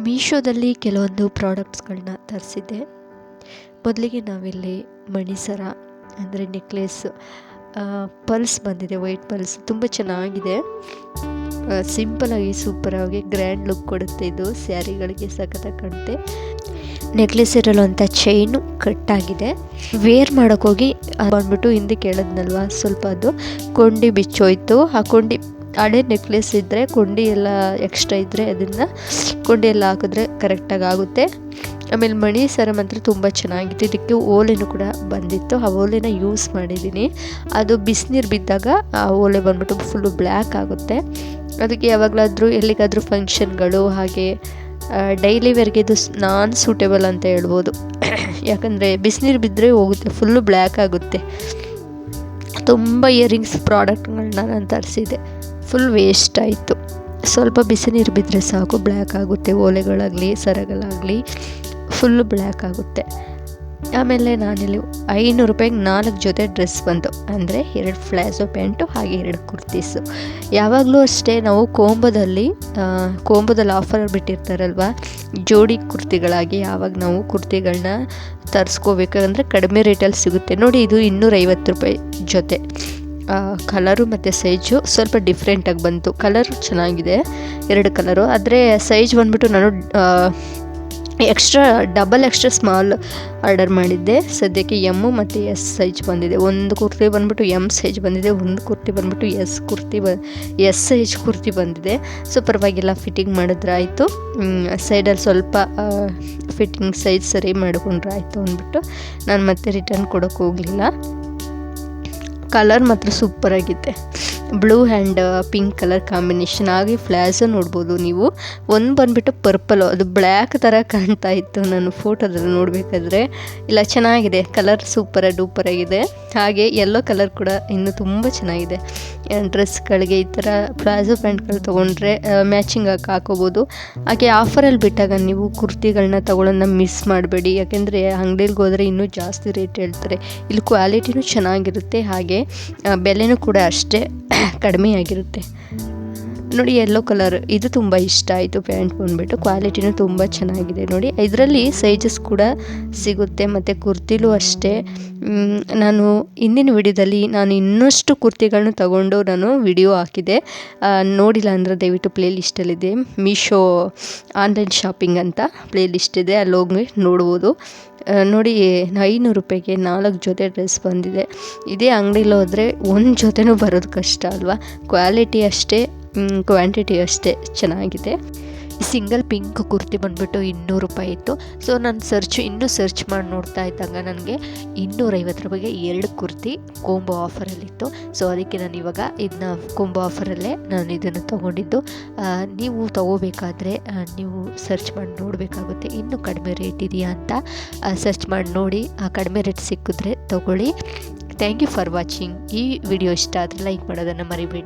ಮೀಶೋದಲ್ಲಿ ಕೆಲವೊಂದು ಪ್ರಾಡಕ್ಟ್ಸ್ಗಳನ್ನ ತರಿಸಿದ್ದೆ. ಮೊದಲಿಗೆ ನಾವಿಲ್ಲಿ ಮಣಿಸರ ಅಂದರೆ ನೆಕ್ಲೆಸ್, ಪಲ್ಸ್ ಬಂದಿದೆ, ವೈಟ್ ಪಲ್ಸ್ ತುಂಬ ಚೆನ್ನಾಗಿದೆ. ಸಿಂಪಲಾಗಿ ಸೂಪರಾಗಿ ಗ್ರ್ಯಾಂಡ್ ಲುಕ್ ಕೊಡುತ್ತೆ. ಇದು ಸ್ಯಾರಿಗಳಿಗೆ ಸಖತ್ತಾಗಿ ಕಾಣುತ್ತೆ. ನೆಕ್ಲೆಸ್ ಇರಲ್ಲುವಂಥ ಚೈನು ಕಟ್ಟಾಗಿದೆ. ವೇರ್ ಮಾಡೋಕ್ಕೋಗಿ ಬಂದ್ಬಿಟ್ಟು ಹಿಂದೆ ಕೇಳಿದ್ನಲ್ವ, ಸ್ವಲ್ಪ ಅದು ಕೊಂಡಿ ಬಿಚ್ಚೋಯ್ತು. ಆ ಕೊಂಡಿ ಹಳೆ ನೆಕ್ಲೆಸ್ ಇದ್ದರೆ ಕೊಂಡಿ ಎಲ್ಲ ಎಕ್ಸ್ಟ್ರಾ ಇದ್ದರೆ ಅದನ್ನು ಕೊಂಡಿ ಎಲ್ಲ ಹಾಕಿದ್ರೆ ಕರೆಕ್ಟಾಗಿ ಆಗುತ್ತೆ. ಆಮೇಲೆ ಮಣಿ ಸರ ಮಾತ್ರ ತುಂಬ ಚೆನ್ನಾಗಿತ್ತು. ಇದಕ್ಕೆ ಓಲೆನೂ ಕೂಡ ಬಂದಿತ್ತು. ಆ ಓಲೆನ ಯೂಸ್ ಮಾಡಿದ್ದೀನಿ. ಅದು ಬಿಸಿನೀರು ಬಿದ್ದಾಗ ಆ ಓಲೆ ಬಂದ್ಬಿಟ್ಟು ಫುಲ್ಲು ಬ್ಲ್ಯಾಕ್ ಆಗುತ್ತೆ. ಅದಕ್ಕೆ ಯಾವಾಗಲಾದರೂ ಎಲ್ಲಿಗಾದರೂ ಫಂಕ್ಷನ್ಗಳು ಹಾಗೆ ಡೈಲಿ ವೇರ್ಗೆ ಇದು ನಾನ್ ಸೂಟೇಬಲ್ ಅಂತ ಹೇಳ್ಬೋದು. ಯಾಕಂದರೆ ಬಿಸಿನೀರು ಬಿದ್ದರೆ ಹೋಗುತ್ತೆ, ಫುಲ್ಲು ಬ್ಲ್ಯಾಕ್ ಆಗುತ್ತೆ. ತುಂಬ ಇಯರಿಂಗ್ಸ್ ಪ್ರಾಡಕ್ಟ್ಗಳನ್ನ ನಾನು ತರಿಸಿದೆ. ಫುಲ್ ವೇಸ್ಟ್ ಆಯಿತು. ಸ್ವಲ್ಪ ಬಿಸಿ ನೀರು ಬಿದ್ದರೆ ಸಾಕು ಬ್ಲ್ಯಾಕ್ ಆಗುತ್ತೆ. ಓಲೆಗಳಾಗಲಿ ಸರಗಳಾಗಲಿ ಫುಲ್ಲು ಬ್ಲ್ಯಾಕ್ ಆಗುತ್ತೆ. ಆಮೇಲೆ ನಾನಿಲ್ಲಿ 500 ರೂಪಾಯಿಗೆ 4 ಜೊತೆ ಡ್ರೆಸ್ ಬಂತು. ಅಂದರೆ 2 ಪ್ಲಾಜೋ ಪ್ಯಾಂಟು ಹಾಗೆ 2 ಕುರ್ತೀಸು. ಯಾವಾಗಲೂ ಅಷ್ಟೇ ನಾವು ಕೋಂಬೋದಲ್ಲಿ ಆಫರ್ ಬಿಟ್ಟಿರ್ತಾರಲ್ವ, ಜೋಡಿ ಕುರ್ತಿಗಳಾಗಿ ಯಾವಾಗ ನಾವು ಕುರ್ತಿಗಳನ್ನ ತರಿಸ್ಕೋಬೇಕಂದ್ರೆ ಕಡಿಮೆ ರೇಟಲ್ಲಿ ಸಿಗುತ್ತೆ. ನೋಡಿ, ಇದು 250 ರೂಪಾಯಿ ಜೊತೆ. ಕಲರು ಮತ್ತು ಸೈಜು ಸ್ವಲ್ಪ ಡಿಫ್ರೆಂಟಾಗಿ ಬಂತು. ಕಲರು ಚೆನ್ನಾಗಿದೆ, 2 ಕಲರು. ಆದರೆ ಸೈಜ್ ಬಂದ್ಬಿಟ್ಟು ನಾನು ಡಬಲ್ ಎಕ್ಸ್ಟ್ರಾ ಸ್ಮಾಲ್ ಆರ್ಡರ್ ಮಾಡಿದ್ದೆ. ಸದ್ಯಕ್ಕೆ ಎಮ್ಮು ಮತ್ತು ಎಸ್ ಸೈಜ್ ಬಂದಿದೆ. ಒಂದು ಕುರ್ತಿ ಬಂದ್ಬಿಟ್ಟು ಎಮ್ ಸೈಜ್ ಬಂದಿದೆ, ಒಂದು ಕುರ್ತಿ ಬಂದ್ಬಿಟ್ಟು ಎಸ್ ಸೈಜ್ ಕುರ್ತಿ ಬಂದಿದೆ. ಸೊ ಪರವಾಗಿಲ್ಲ, ಫಿಟ್ಟಿಂಗ್ ಮಾಡಿದ್ರೆ ಆಯಿತು. ಸೈಡಲ್ಲಿ ಸ್ವಲ್ಪ ಫಿಟ್ಟಿಂಗ್ ಸೈಜ್ ಸರಿ ಮಾಡಿಕೊಂಡ್ರೆ ಆಯಿತು ಅಂದ್ಬಿಟ್ಟು ನಾನು ಮತ್ತೆ ರಿಟರ್ನ್ ಕೊಡೋಕ್ಕೆ ಹೋಗಲಿಲ್ಲ. ಕಲರ್ ಮಾತ್ರ ಸೂಪರಾಗಿದೆ. Blue and pink colour combination. ಹಾಗೆ ಫ್ಲ್ಯಾಸು ನೋಡ್ಬೋದು ನೀವು. ಒಂದು ಬಂದುಬಿಟ್ಟು ಪರ್ಪಲು, ಅದು ಬ್ಲ್ಯಾಕ್ ಥರ ಕಾಣ್ತಾ ಇತ್ತು ನಾನು ಫೋಟೋದಲ್ಲಿ ನೋಡಬೇಕಾದ್ರೆ. ಇಲ್ಲ, ಚೆನ್ನಾಗಿದೆ, ಕಲರ್ ಡೂಪರಾಗಿದೆ. ಹಾಗೆ ಯೆಲ್ಲೋ ಕಲರ್ ಕೂಡ ಇನ್ನೂ ತುಂಬ ಚೆನ್ನಾಗಿದೆ. ಡ್ರೆಸ್ಗಳಿಗೆ ಈ ಥರ ಪ್ಲಾಜೋ ಪ್ಯಾಂಟ್ಗಳು ತೊಗೊಂಡ್ರೆ ಮ್ಯಾಚಿಂಗ್ ಹಾಕೋಬೋದು. ಹಾಗೆ ಆಫರಲ್ಲಿ ಬಿಟ್ಟಾಗ ನೀವು ಕುರ್ತಿಗಳನ್ನ ತೊಗೊಳ್ಳೋದನ್ನ ಮಿಸ್ ಮಾಡಬೇಡಿ. ಯಾಕೆಂದರೆ ಅಂಗಡಿಗೆ ಹೋದರೆ ಇನ್ನೂ ಜಾಸ್ತಿ ರೇಟ್ ಹೇಳ್ತಾರೆ. ಇಲ್ಲಿ ಕ್ವಾಲಿಟಿನೂ ಚೆನ್ನಾಗಿರುತ್ತೆ, ಹಾಗೆ ಬೆಲೆನೂ ಕೂಡ ಅಷ್ಟೇ ಕಡಿಮೆಯಾಗಿರುತ್ತೆ. ನೋಡಿ, ಯೆಲ್ಲೋ ಕಲರ್ ಇದು ತುಂಬ ಇಷ್ಟ ಆಯಿತು. ಪ್ಯಾಂಟ್ ಬಂದುಬಿಟ್ಟು ಕ್ವಾಲಿಟಿನೂ ತುಂಬ ಚೆನ್ನಾಗಿದೆ. ನೋಡಿ, ಇದರಲ್ಲಿ ಸೈಜಸ್ ಕೂಡ ಸಿಗುತ್ತೆ ಮತ್ತು ಕುರ್ತಿಲೂ ಅಷ್ಟೇ. ನಾನು ಹಿಂದಿನ ವಿಡಿಯೋದಲ್ಲಿ ನಾನು ಇನ್ನಷ್ಟು ಕುರ್ತಿಗಳನ್ನ ತಗೊಂಡು ನಾನು ವಿಡಿಯೋ ಹಾಕಿದೆ. ನೋಡಿಲ್ಲ ಅಂದರೆ ದಯವಿಟ್ಟು ಪ್ಲೇ ಲಿಸ್ಟಲ್ಲಿದೆ, ಮೀಶೋ ಆನ್ಲೈನ್ ಶಾಪಿಂಗ್ ಅಂತ ಪ್ಲೇ ಲಿಸ್ಟ್ ಇದೆ, ಅಲ್ಲಿ ಹೋಗಿ ನೋಡ್ಬೋದು. ನೋಡಿ, 500 ರೂಪಾಯಿಗೆ 4 ಜೊತೆ ಡ್ರೆಸ್ ಬಂದಿದೆ. ಇದೇ ಅಂಗಡಿಲಿ ಹೋದರೆ ಒಂದು ಜೊತೆನೂ ಬರೋದು ಕಷ್ಟ ಅಲ್ವಾ. ಕ್ವಾಲಿಟಿ ಅಷ್ಟೇ, ಕ್ವಾಂಟಿಟಿ ಅಷ್ಟೇ ಚೆನ್ನಾಗಿದೆ. ಸಿಂಗಲ್ ಪಿಂಕ್ ಕುರ್ತಿ ಬಂದುಬಿಟ್ಟು 200 ರೂಪಾಯಿ ಇತ್ತು. ಸೊ ನಾನು ಸರ್ಚ್ ಮಾಡಿ ನೋಡ್ತಾ ಇದ್ದಾಗ ನನಗೆ 250 ರೂಪಾಯಿಗೆ 2 ಕುರ್ತಿ ಕೋಂಬೋ ಆಫರಲ್ಲಿತ್ತು. ಸೊ ಅದಕ್ಕೆ ನಾನು ಇವಾಗ ಇದನ್ನ ಕೋಂಬೋ ಆಫರಲ್ಲೇ ನಾನು ಇದನ್ನು ತೊಗೊಂಡಿದ್ದು. ನೀವು ತೊಗೋಬೇಕಾದ್ರೆ ನೀವು ಸರ್ಚ್ ಮಾಡಿ ನೋಡಬೇಕಾಗುತ್ತೆ, ಇನ್ನೂ ಕಡಿಮೆ ರೇಟ್ ಇದೆಯಾ ಅಂತ. ಸರ್ಚ್ ಮಾಡಿ ನೋಡಿ, ಕಡಿಮೆ ರೇಟ್ ಸಿಕ್ಕಿದ್ರೆ ತೊಗೊಳ್ಳಿ. Thank you for watching. ಈ ವಿಡಿಯೋ ಇಷ್ಟ ಆದರೆ ಲೈಕ್ ಮಾಡೋದನ್ನು ಮರಿಬೇಡಿ.